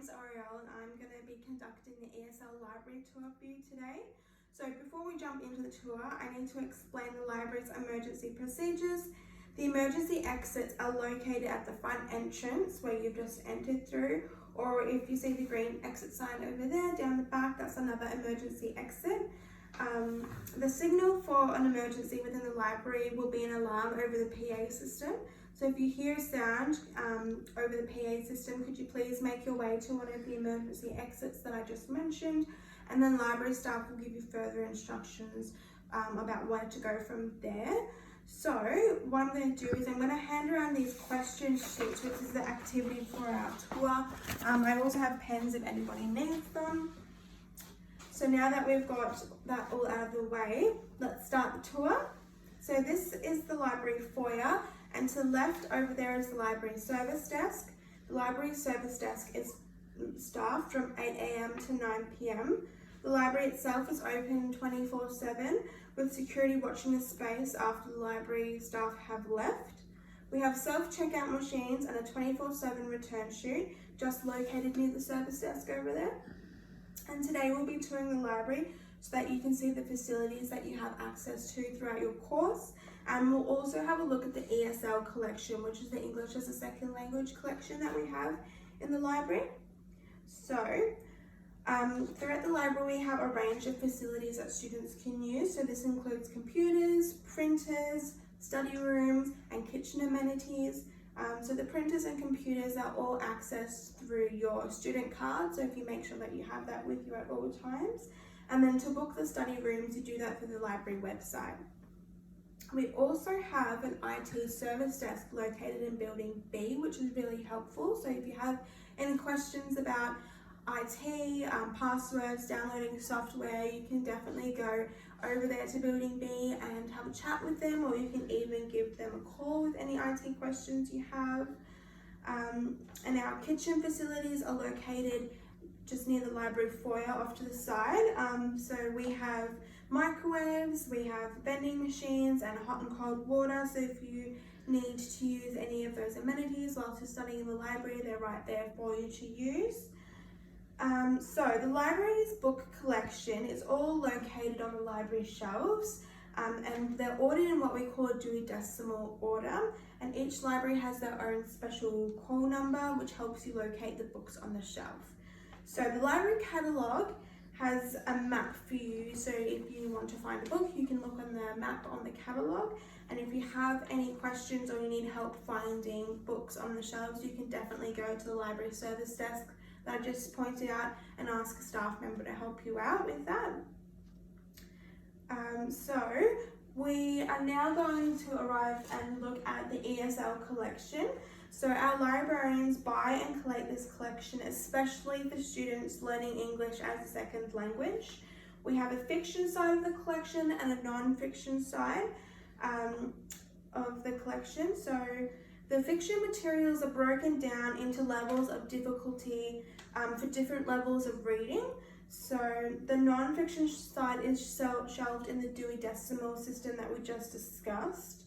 name's Orielle and I'm going to be conducting the ESL library tour for you today. So before we jump into the tour, I need to explain the library's emergency procedures. The emergency exits are located at the front entrance where you've just entered through, or if you see the green exit sign over there down the back, that's another emergency exit. The signal for an emergency within the library will be an alarm over the PA system. So if you hear a sound over the PA system, could you please make your way to one of the emergency exits that I just mentioned, and then library staff will give you further instructions about where to go from there. So what I'm going to do is I'm going to hand around these question sheets, which is the activity for our tour. I also have pens if anybody needs them. So now that we've got that all out of the way, let's start the tour. So this is the library foyer, and to the left over there is the library service desk. The library service desk is staffed from 8 AM to 9 PM. The library itself is open 24/7 with security watching the space after the library staff have left. We have self-checkout machines and a 24/7 return chute just located near the service desk over there. And today we'll be touring the library so that you can see the facilities that you have access to throughout your course. And we'll also have a look at the ESL collection, which is the English as a Second Language collection that we have in the library. So throughout the library we have a range of facilities that students can use. So this includes computers, printers, study rooms and kitchen amenities. So the printers and computers are all accessed through your student card, so if you make sure that you have that with you at all times. And then to book the study rooms, you do that through the library website. We also have an IT service desk located in building B, which is really helpful. So if you have any questions about IT, passwords, downloading software, you can definitely go over there to building B and have a chat with them, or you can even give them a call with any IT questions you have. And our kitchen facilities are located just near the library foyer off to the side. So we have microwaves, we have vending machines and hot and cold water. So if you need to use any of those amenities whilst you're studying in the library, they're right there for you to use. So the library's book collection is all located on the library shelves, and they're ordered in what we call a Dewey Decimal order, and each library has their own special call number which helps you locate the books on the shelf. So the library catalogue has a map for you, so if you want to find a book you can look on the map on the catalogue, and if you have any questions or you need help finding books on the shelves, you can definitely go to the library service desk that I just pointed out and ask a staff member to help you out with that. So we are now going to arrive and look at the ESL collection. So our librarians buy and collect this collection especially for students learning English as a second language. We have a fiction side of the collection and a non-fiction side of the collection. So the fiction materials are broken down into levels of difficulty for different levels of reading. So the non-fiction side is shelved in the Dewey Decimal system that we just discussed.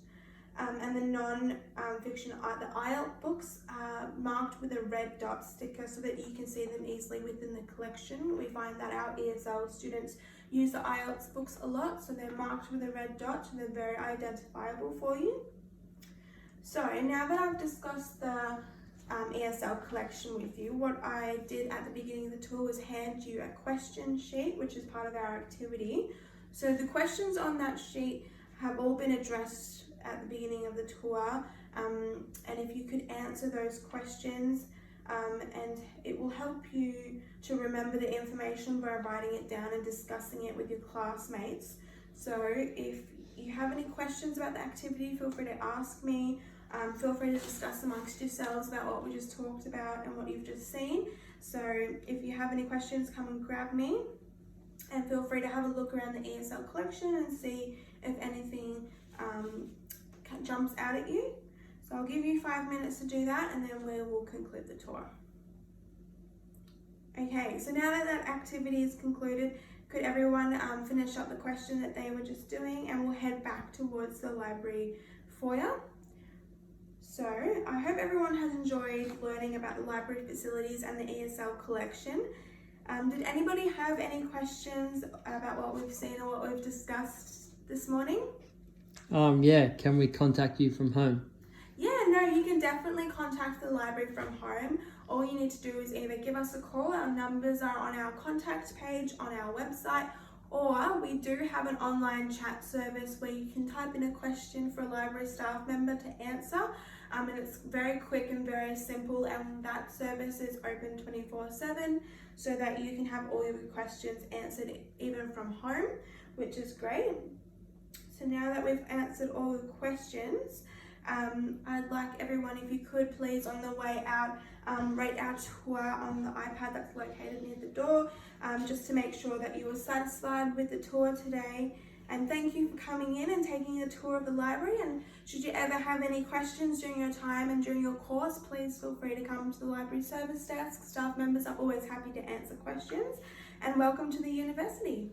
And the non-fiction, the IELTS books are marked with a red dot sticker so that you can see them easily within the collection. We find that our ESL students use the IELTS books a lot, so they're marked with a red dot, so they're very identifiable for you. So now that I've discussed the ESL collection with you, what I did at the beginning of the tour was hand you a question sheet, which is part of our activity. So the questions on that sheet have all been addressed at the beginning of the tour, and if you could answer those questions, and it will help you to remember the information by writing it down and discussing it with your classmates. So if you have any questions about the activity, feel free to ask me. Feel free to discuss amongst yourselves about what we just talked about and what you've just seen. So if you have any questions, come and grab me, and feel free to have a look around the ESL collection and see if anything jumps out at you. So I'll give you 5 minutes to do that, and then we will conclude the tour. Okay, so now that that activity is concluded, could everyone finish up the question that they were just doing, and we'll head back towards the library foyer. So I hope everyone has enjoyed learning about the library facilities and the ESL collection. Did anybody have any questions about what we've seen or what we've discussed this morning? Yeah, can we contact you from home? Yeah, no, you can definitely contact the library from home. All you need to do is either give us a call, our numbers are on our contact page on our website, or we do have an online chat service where you can type in a question for a library staff member to answer, and it's very quick and very simple, and that service is open 24/7 so that you can have all your questions answered even from home, which is great. So now that we've answered all the questions, I'd like everyone, if you could please on the way out, rate our tour on the iPad that's located near the door, just to make sure that you were satisfied with the tour today. And thank you for coming in and taking a tour of the library. And should you ever have any questions during your time and during your course, please feel free to come to the library service desk. Staff members are always happy to answer questions. And welcome to the university.